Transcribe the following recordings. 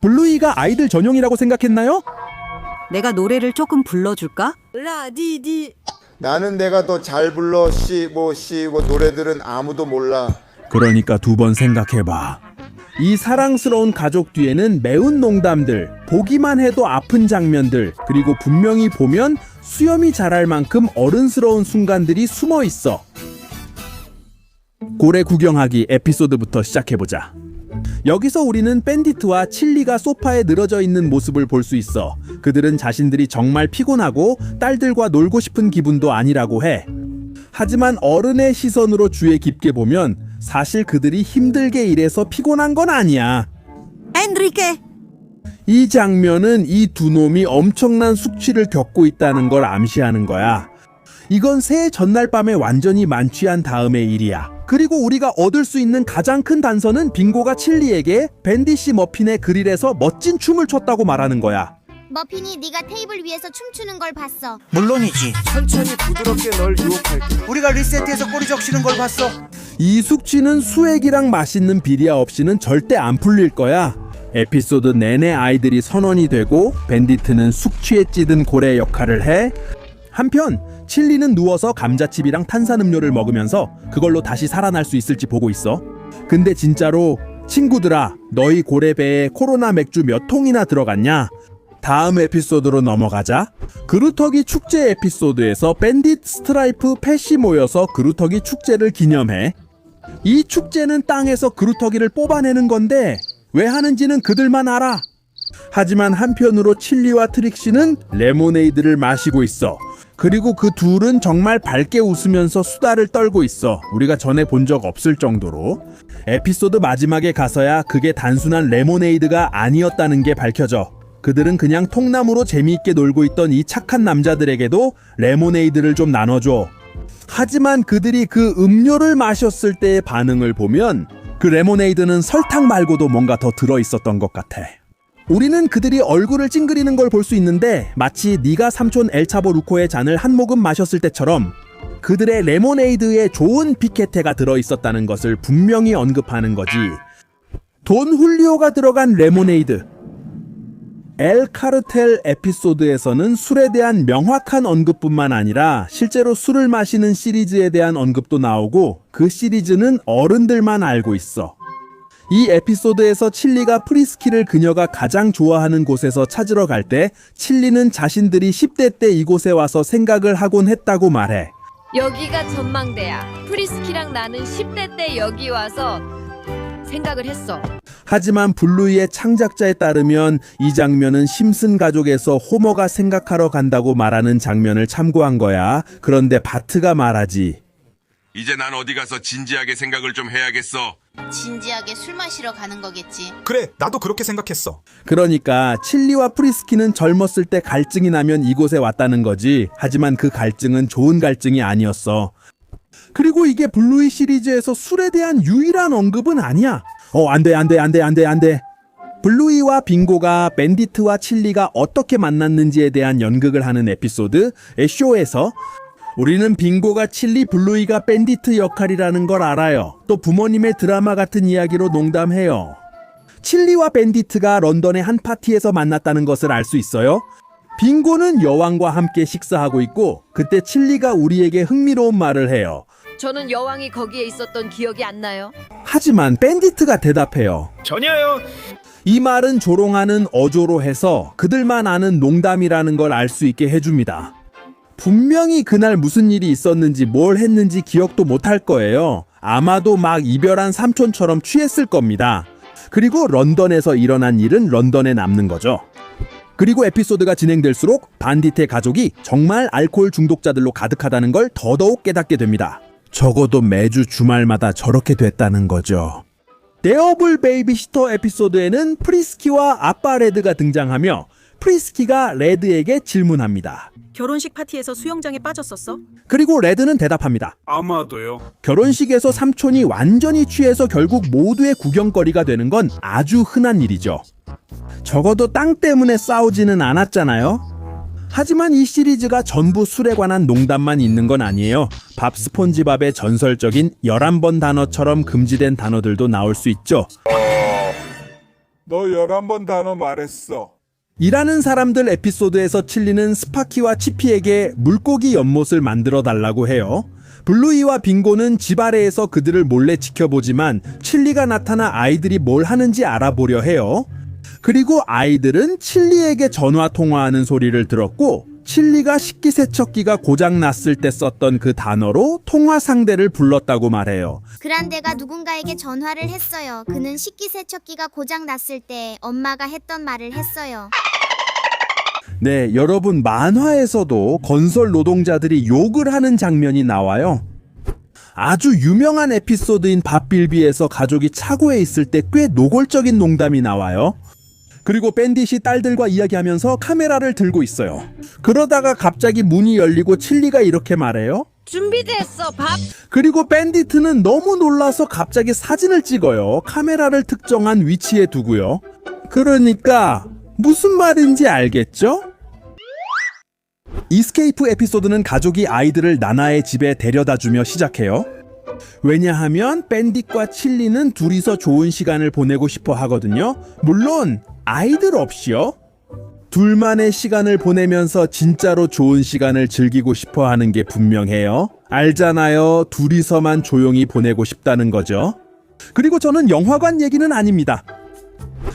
블루이가 아이들 전용이라고 생각했나요? 내가 노래를 조금 불러줄까? 라디디. 나는 내가 더 잘 불러 뭐 노래들은 아무도 몰라. 그러니까 두 번 생각해봐. 이 사랑스러운 가족 뒤에는 매운 농담들, 보기만 해도 아픈 장면들, 그리고 분명히 보면 수염이 자랄 만큼 어른스러운 순간들이 숨어 있어. 고래 구경하기 에피소드부터 시작해보자. 여기서 우리는 밴디트와 칠리가 소파에 늘어져 있는 모습을 볼 수 있어. 그들은 자신들이 정말 피곤하고 딸들과 놀고 싶은 기분도 아니라고 해. 하지만 어른의 시선으로 주의 깊게 보면 사실 그들이 힘들게 일해서 피곤한 건 아니야. 엔리케! 이 장면은 이 두 놈이 엄청난 숙취를 겪고 있다는 걸 암시하는 거야. 이건 새해 전날 밤에 완전히 만취한 다음의 일이야. 그리고 우리가 얻을 수 있는 가장 큰 단서는 빙고가 칠리에게 밴디시 머핀의 그릴에서 멋진 춤을 췄다고 말하는 거야. 머핀이 네가 테이블 위에서 춤추는 걸 봤어. 물론이지. 천천히 부드럽게 널 유혹할게. 우리가 리세트해서 꼬리 적시는 걸 봤어. 이 숙취는 수액이랑 맛있는 비리아 없이는 절대 안 풀릴 거야. 에피소드 내내 아이들이 선원이 되고 밴디트는 숙취에 찌든 고래 역할을 해. 한편 칠리는 누워서 감자칩이랑 탄산음료를 먹으면서 그걸로 다시 살아날 수 있을지 보고 있어. 근데 진짜로 친구들아, 너희 고래배에 코로나 맥주 몇 통이나 들어갔냐? 다음 에피소드로 넘어가자. 그루터기 축제 에피소드에서 밴딧, 스트라이프, 팻이 모여서 그루터기 축제를 기념해. 이 축제는 땅에서 그루터기를 뽑아내는 건데 왜 하는지는 그들만 알아. 하지만 한편으로 칠리와 트릭시는 레모네이드를 마시고 있어. 그리고 그 둘은 정말 밝게 웃으면서 수다를 떨고 있어. 우리가 전에 본 적 없을 정도로. 에피소드 마지막에 가서야 그게 단순한 레모네이드가 아니었다는 게 밝혀져. 그들은 그냥 통나무로 재미있게 놀고 있던 이 착한 남자들에게도 레모네이드를 좀 나눠줘. 하지만 그들이 그 음료를 마셨을 때의 반응을 보면 그 레모네이드는 설탕 말고도 뭔가 더 들어있었던 것 같아. 우리는 그들이 얼굴을 찡그리는 걸 볼 수 있는데 마치 네가 삼촌 엘차보 루코의 잔을 한 모금 마셨을 때처럼 그들의 레모네이드에 좋은 피케테가 들어있었다는 것을 분명히 언급하는 거지. 돈 훌리오가 들어간 레모네이드. 엘 카르텔 에피소드에서는 술에 대한 명확한 언급뿐만 아니라 실제로 술을 마시는 시리즈에 대한 언급도 나오고 그 시리즈는 어른들만 알고 있어. 이 에피소드에서 칠리가 프리스키를 그녀가 가장 좋아하는 곳에서 찾으러 갈 때 칠리는 자신들이 10대 때 이곳에 와서 생각을 하곤 했다고 말해. 여기가 전망대야. 프리스키랑 나는 10대 때 여기 와서 생각을 했어. 하지만 블루이의 창작자에 따르면 이 장면은 심슨 가족에서 호머가 생각하러 간다고 말하는 장면을 참고한 거야. 그런데 바트가 말하지. 이제 난 어디 가서 진지하게 생각을 좀 해야겠어. 진지하게 술 마시러 가는 거겠지. 그래, 나도 그렇게 생각했어. 그러니까 칠리와 프리스키는 젊었을 때 갈증이 나면 이곳에 왔다는 거지. 하지만 그 갈증은 좋은 갈증이 아니었어. 그리고 이게 블루이 시리즈에서 술에 대한 유일한 언급은 아니야. 안 돼. 블루이와 빙고가 밴디트와 칠리가 어떻게 만났는지에 대한 연극을 하는 에피소드 쇼에서 우리는 빙고가 칠리, 블루이가 밴디트 역할이라는 걸 알아요. 또 부모님의 드라마 같은 이야기로 농담해요. 칠리와 밴디트가 런던의 한 파티에서 만났다는 것을 알 수 있어요. 빙고는 여왕과 함께 식사하고 있고 그때 칠리가 우리에게 흥미로운 말을 해요. 저는 여왕이 거기에 있었던 기억이 안 나요. 하지만 밴디트가 대답해요. 전혀요. 이 말은 조롱하는 어조로 해서 그들만 아는 농담이라는 걸 알 수 있게 해줍니다. 분명히 그날 무슨 일이 있었는지 뭘 했는지 기억도 못할 거예요. 아마도 막 이별한 삼촌처럼 취했을 겁니다. 그리고 런던에서 일어난 일은 런던에 남는 거죠. 그리고 에피소드가 진행될수록 반디트의 가족이 정말 알코올 중독자들로 가득하다는 걸 더더욱 깨닫게 됩니다. 적어도 매주 주말마다 저렇게 됐다는 거죠. 데어블 베이비시터 에피소드에는 프리스키와 아빠 레드가 등장하며 프리스키가 레드에게 질문합니다. 결혼식 파티에서 수영장에 빠졌었어? 그리고 레드는 대답합니다. 아마도요. 결혼식에서 삼촌이 완전히 취해서 결국 모두의 구경거리가 되는 건 아주 흔한 일이죠. 적어도 땅 때문에 싸우지는 않았잖아요. 하지만 이 시리즈가 전부 술에 관한 농담만 있는 건 아니에요. 밥 스폰지밥의 전설적인 11번 단어처럼 금지된 단어들도 나올 수 있죠. 너 11번 단어 말했어. 일하는 사람들 에피소드에서 칠리는 스파키와 치피에게 물고기 연못을 만들어 달라고 해요. 블루이와 빙고는 집 아래에서 그들을 몰래 지켜보지만 칠리가 나타나 아이들이 뭘 하는지 알아보려 해요. 그리고 아이들은 칠리에게 전화 통화하는 소리를 들었고 칠리가 식기세척기가 고장났을 때 썼던 그 단어로 통화 상대를 불렀다고 말해요. 그란데가 누군가에게 전화를 했어요. 그는 식기세척기가 고장 났을 때 엄마가 했던 말을 했어요. 네, 여러분 만화에서도 건설 노동자들이 욕을 하는 장면이 나와요. 아주 유명한 에피소드인 밥빌비에서 가족이 차고에 있을 때 꽤 노골적인 농담이 나와요. 그리고 밴딧이 딸들과 이야기하면서 카메라를 들고 있어요. 그러다가 갑자기 문이 열리고 칠리가 이렇게 말해요. 준비됐어, 밥. 그리고 밴디트는 너무 놀라서 갑자기 사진을 찍어요. 카메라를 특정한 위치에 두고요. 그러니까 무슨 말인지 알겠죠? 이스케이프 에피소드는 가족이 아이들을 나나의 집에 데려다주며 시작해요. 왜냐하면 밴딧과 칠리는 둘이서 좋은 시간을 보내고 싶어 하거든요. 물론 아이들 없이요. 둘만의 시간을 보내면서 진짜로 좋은 시간을 즐기고 싶어 하는 게 분명해요. 알잖아요. 둘이서만 조용히 보내고 싶다는 거죠. 그리고 저는 영화관 얘기는 아닙니다.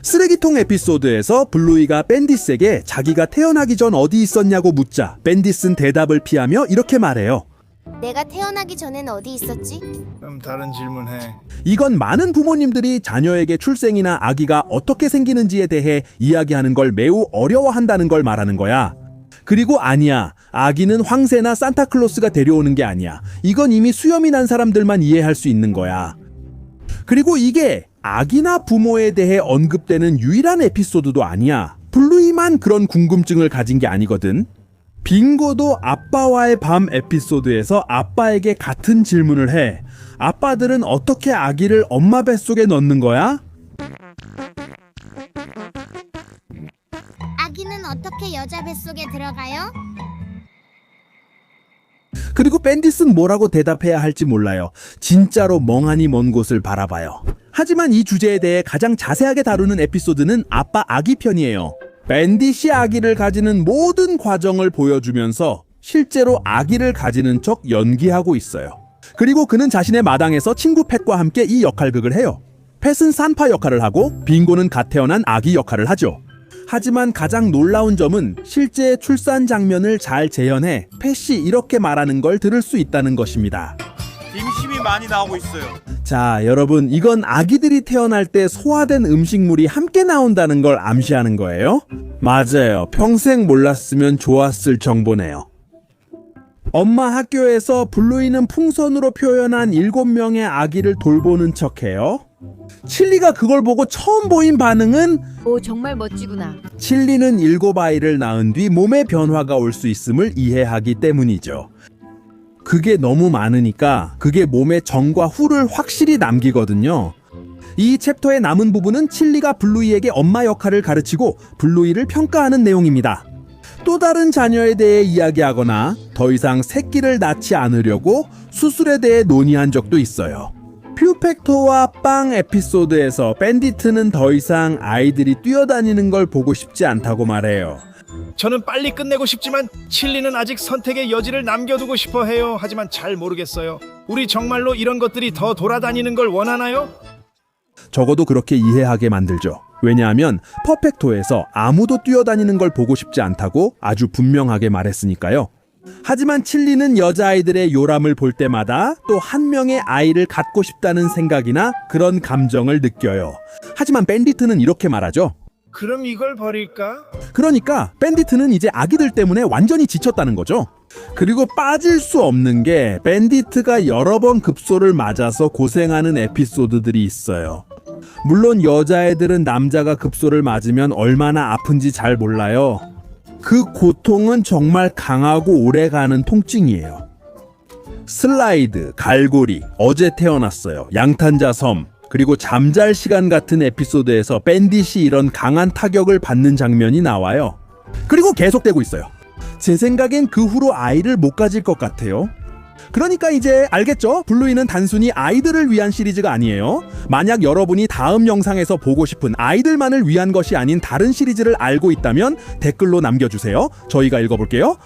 쓰레기통 에피소드에서 블루이가 밴디스에게 자기가 태어나기 전 어디 있었냐고 묻자 밴디스는 대답을 피하며 이렇게 말해요. 내가 태어나기 전엔 어디 있었지? 그럼 다른 질문해. 이건 많은 부모님들이 자녀에게 출생이나 아기가 어떻게 생기는지에 대해 이야기하는 걸 매우 어려워한다는 걸 말하는 거야. 그리고 아니야. 아기는 황새나 산타클로스가 데려오는 게 아니야. 이건 이미 수염이 난 사람들만 이해할 수 있는 거야. 그리고 이게 아기나 부모에 대해 언급되는 유일한 에피소드도 아니야. 블루이만 그런 궁금증을 가진 게 아니거든. 빙고도 아빠와의 밤 에피소드에서 아빠에게 같은 질문을 해. 아빠들은 어떻게 아기를 엄마 뱃속에 넣는 거야? 아기는 어떻게 여자 뱃속에 들어가요? 그리고 밴디스는 뭐라고 대답해야 할지 몰라요. 진짜로 멍하니 먼 곳을 바라봐요. 하지만 이 주제에 대해 가장 자세하게 다루는 에피소드는 아빠 아기 편이에요. 밴딧이 아기를 가지는 모든 과정을 보여주면서 실제로 아기를 가지는 척 연기하고 있어요. 그리고 그는 자신의 마당에서 친구 팻과 함께 이 역할극을 해요. 팻은 산파 역할을 하고 빙고는 갓 태어난 아기 역할을 하죠. 하지만 가장 놀라운 점은 실제 출산 장면을 잘 재현해 팻이 이렇게 말하는 걸 들을 수 있다는 것입니다. 임심이 많이 나오고 있어요. 자, 여러분, 이건 아기들이 태어날 때 소화된 음식물이 함께 나온다는 걸 암시하는 거예요? 맞아요. 평생 몰랐으면 좋았을 정보네요. 엄마 학교에서 블루이는 풍선으로 표현한 7명의 아기를 돌보는 척해요. 칠리가 그걸 보고 처음 보인 반응은 오, 정말 멋지구나. 칠리는 7아이를 낳은 뒤 몸에 변화가 올 수 있음을 이해하기 때문이죠. 그게 너무 많으니까 그게 몸에 전과 후를 확실히 남기거든요. 이 챕터의 남은 부분은 칠리가 블루이에게 엄마 역할을 가르치고 블루이를 평가하는 내용입니다. 또 다른 자녀에 대해 이야기하거나 더 이상 새끼를 낳지 않으려고 수술에 대해 논의한 적도 있어요. 퓨팩토와 빵 에피소드에서 밴디트는 더 이상 아이들이 뛰어다니는 걸 보고 싶지 않다고 말해요. 저는 빨리 끝내고 싶지만 칠리는 아직 선택의 여지를 남겨두고 싶어 해요. 하지만 잘 모르겠어요. 우리 정말로 이런 것들이 더 돌아다니는 걸 원하나요? 적어도 그렇게 이해하게 만들죠. 왜냐하면 퍼펙토에서 아무도 뛰어다니는 걸 보고 싶지 않다고 아주 분명하게 말했으니까요. 하지만 칠리는 여자아이들의 요람을 볼 때마다 또 한 명의 아이를 갖고 싶다는 생각이나 그런 감정을 느껴요. 하지만 밴디트는 이렇게 말하죠. 그럼 이걸 버릴까? 그러니까 밴디트는 이제 아기들 때문에 완전히 지쳤다는 거죠. 그리고 빠질 수 없는 게 밴디트가 여러 번 급소를 맞아서 고생하는 에피소드들이 있어요. 물론 여자애들은 남자가 급소를 맞으면 얼마나 아픈지 잘 몰라요. 그 고통은 정말 강하고 오래가는 통증이에요. 슬라이드, 갈고리, 어제 태어났어요, 양탄자 섬, 그리고 잠잘 시간 같은 에피소드에서 밴딧이 이런 강한 타격을 받는 장면이 나와요. 그리고 계속되고 있어요. 제 생각엔 그 후로 아이를 못 가질 것 같아요. 그러니까 이제 알겠죠? 블루이는 단순히 아이들을 위한 시리즈가 아니에요. 만약 여러분이 다음 영상에서 보고 싶은 아이들만을 위한 것이 아닌 다른 시리즈를 알고 있다면 댓글로 남겨주세요. 저희가 읽어볼게요.